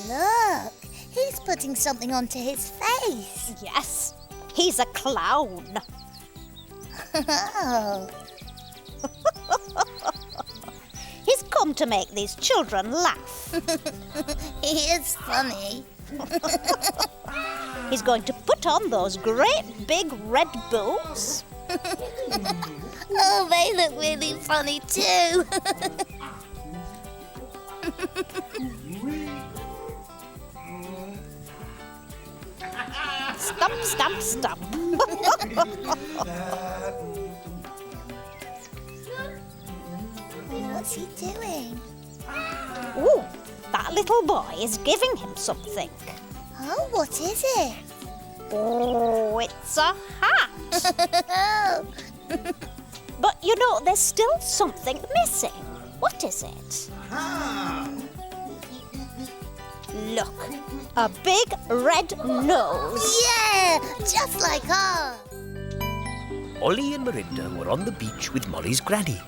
Look, he's putting something onto his face. Yes, he's a clown. Oh. He's come to make these children laugh. He is funny. He's going to put on those great big red boots. Oh, they look really funny too. Stump, stump, stump. What's he doing? Ooh, that little boy is giving him something. Oh, what is it? Oh, it's a hat. Oh. But you know, there's still something missing. What is it? Look, a big red nose. Yeah, just like ours. Ollie and Mirinda were on the beach with Molly's granny.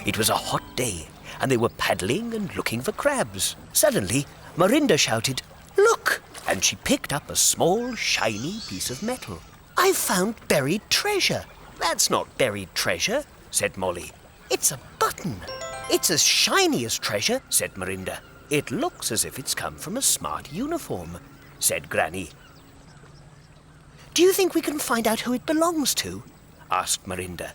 It was a hot day, and they were paddling and looking for crabs. Suddenly, Mirinda shouted, "Look!" And she picked up a small, shiny piece of metal. "I've found buried treasure." "That's not buried treasure," said Molly. "It's a button." "It's as shiny as treasure," said Mirinda. "It looks as if it's come from a smart uniform," said Granny. "Do you think we can find out who it belongs to?" asked Mirinda.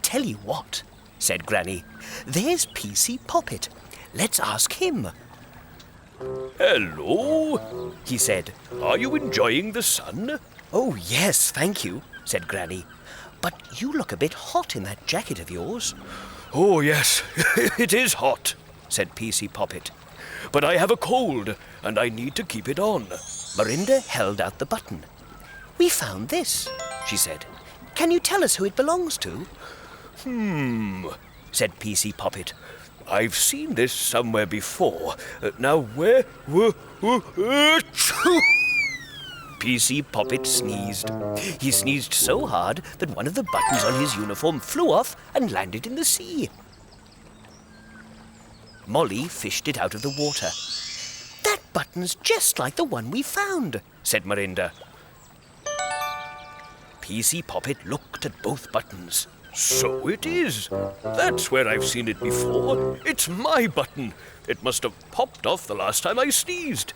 "Tell you what," said Granny. "There's PC Poppet. Let's ask him." "Hello," he said. "Are you enjoying the sun?" "Oh, yes, thank you," said Granny. "But you look a bit hot in that jacket of yours." "Oh, yes, it is hot," said PC Poppet. "But I have a cold, and I need to keep it on." Mirinda held out the button. "We found this," she said. "Can you tell us who it belongs to?" Said PC Poppet. "I've seen this somewhere before. Now where? Achoo!" PC Poppet sneezed. He sneezed so hard that one of the buttons on his uniform flew off and landed in the sea. Molly fished it out of the water. "That button's just like the one we found," said Mirinda. PC Poppet looked at both buttons. So it is. That's where I've seen it before. It's my button. It must have popped off the last time I sneezed."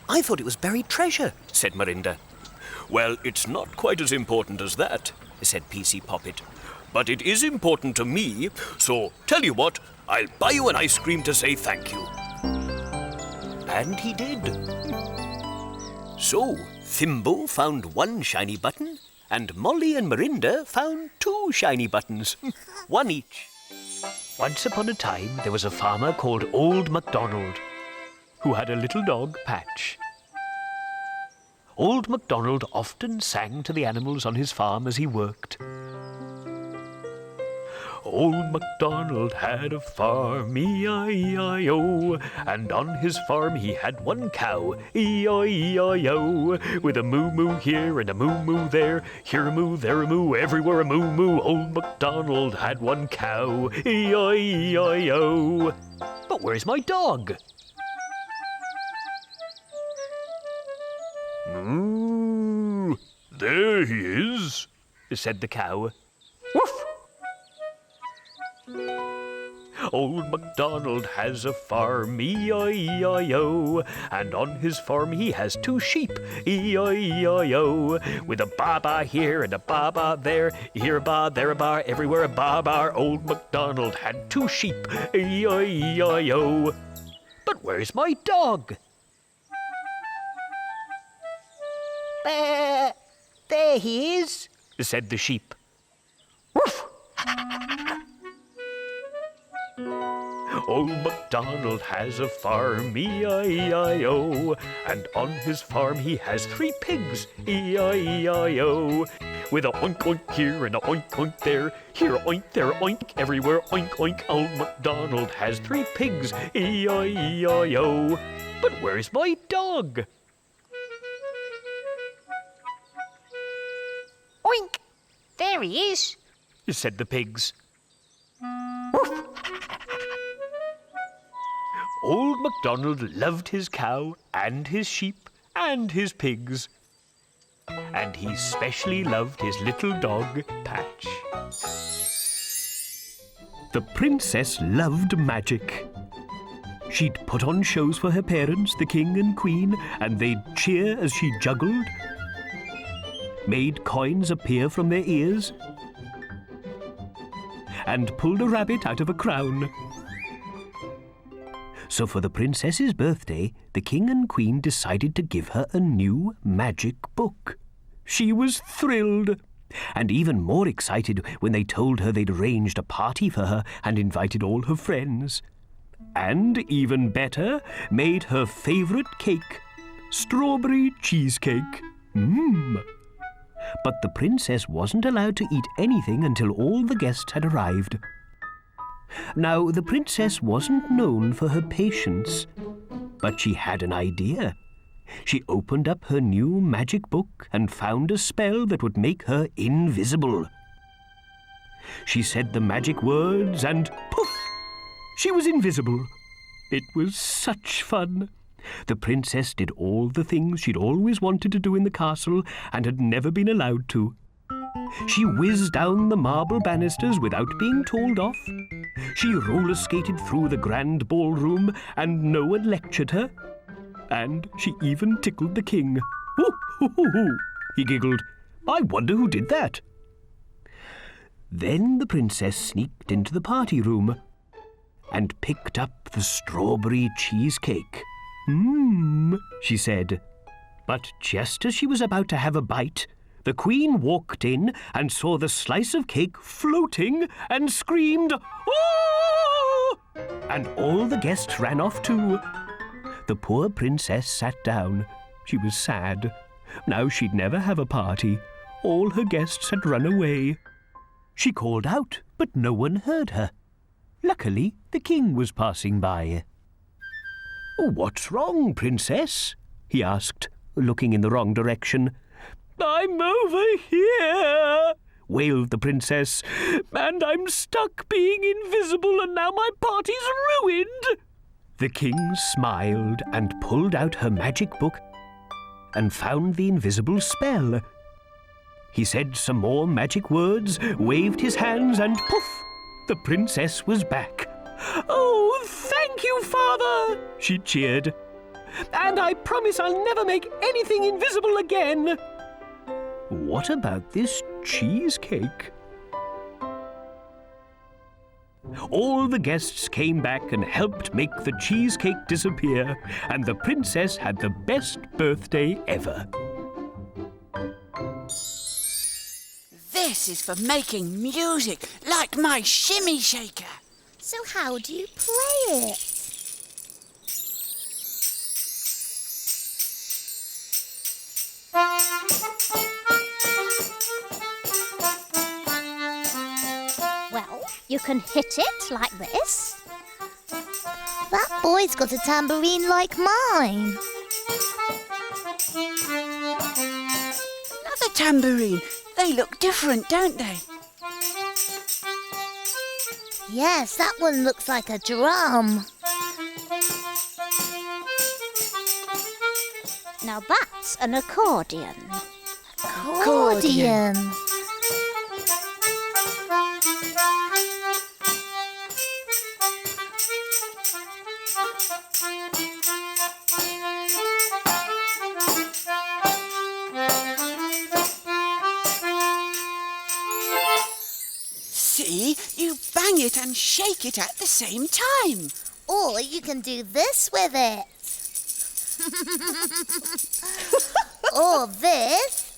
"I thought it was buried treasure," said Mirinda. "Well, it's not quite as important as that," said PC Poppet. "But it is important to me, so tell you what, I'll buy you an ice cream to say thank you." And he did. So, Fimbo found one shiny button, and Molly and Mirinda found two shiny buttons, one each. Once upon a time, there was a farmer called Old MacDonald, who had a little dog, Patch. Old MacDonald often sang to the animals on his farm as he worked. Old MacDonald had a farm, E-I-E-I-O, and on his farm he had one cow, E-I-E-I-O, with a moo-moo here and a moo-moo there, here a moo, there a moo, everywhere a moo-moo. Old MacDonald had one cow, E-I-E-I-O. But where's my dog? "Moo, there he is," said the cow. "Woof!" Old MacDonald has a farm, E-I-E-I-O, and on his farm he has two sheep, E-I-E-I-O, with a ba-ba here and a ba-ba there, here a ba, there a ba, everywhere a ba-ba. Old MacDonald had two sheep, E-I-E-I-O. But where's my dog? There he is," said the sheep. "Woof!" Old MacDonald has a farm, E-I-E-I-O, and on his farm he has 3 pigs, E-I-E-I-O, with a oink oink here and a oink oink there, here a oink, there a oink, everywhere oink oink. Old MacDonald has 3 pigs, E-I-E-I-O. But where's my dog? Oink! There he is, said the pigs. Woof! Old MacDonald loved his cow and his sheep and his pigs. And he specially loved his little dog, Patch. The princess loved magic. She'd put on shows for her parents, the king and queen, and they'd cheer as she juggled, made coins appear from their ears, and pulled a rabbit out of a crown. So for the princess's birthday, the king and queen decided to give her a new magic book. She was thrilled, and even more excited when they told her they'd arranged a party for her and invited all her friends. And, even better, made her favourite cake, strawberry cheesecake. But the princess wasn't allowed to eat anything until all the guests had arrived. Now, the princess wasn't known for her patience, but she had an idea. She opened up her new magic book and found a spell that would make her invisible. She said the magic words and poof! She was invisible. It was such fun. The princess did all the things she'd always wanted to do in the castle and had never been allowed to. She whizzed down the marble banisters without being told off. She roller skated through the grand ballroom and no one lectured her. And she even tickled the king. "Hoo, hoo, hoo, hoo," he giggled. "I wonder who did that." Then the princess sneaked into the party room and picked up the strawberry cheesecake. She said. But just as she was about to have a bite, the queen walked in and saw the slice of cake floating and screamed, "Oh!" And all the guests ran off too. The poor princess sat down. She was sad. Now she'd never have a party. All her guests had run away. She called out, but no one heard her. Luckily, the king was passing by. "What's wrong, princess?" he asked, looking in the wrong direction. "I'm over here," wailed the princess, "and I'm stuck being invisible, and now my party's ruined." The king smiled and pulled out her magic book and found the invisible spell. He said some more magic words, waved his hands, and poof! The princess was back. "Oh, thank you, father!" she cheered. "And I promise I'll never make anything invisible again." What about this cheesecake? All the guests came back and helped make the cheesecake disappear, and the princess had the best birthday ever. This is for making music, like my shimmy shaker. So how do you play it? Well, you can hit it like this. That boy's got a tambourine like mine. Another tambourine. They look different, don't they? Yes, that one looks like a drum. Now that's an accordion. Accordion. See, you bang it and shake it at the same time. Or you can do this with it. Or this.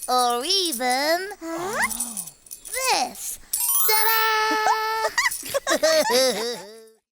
Or even this. Ta-da!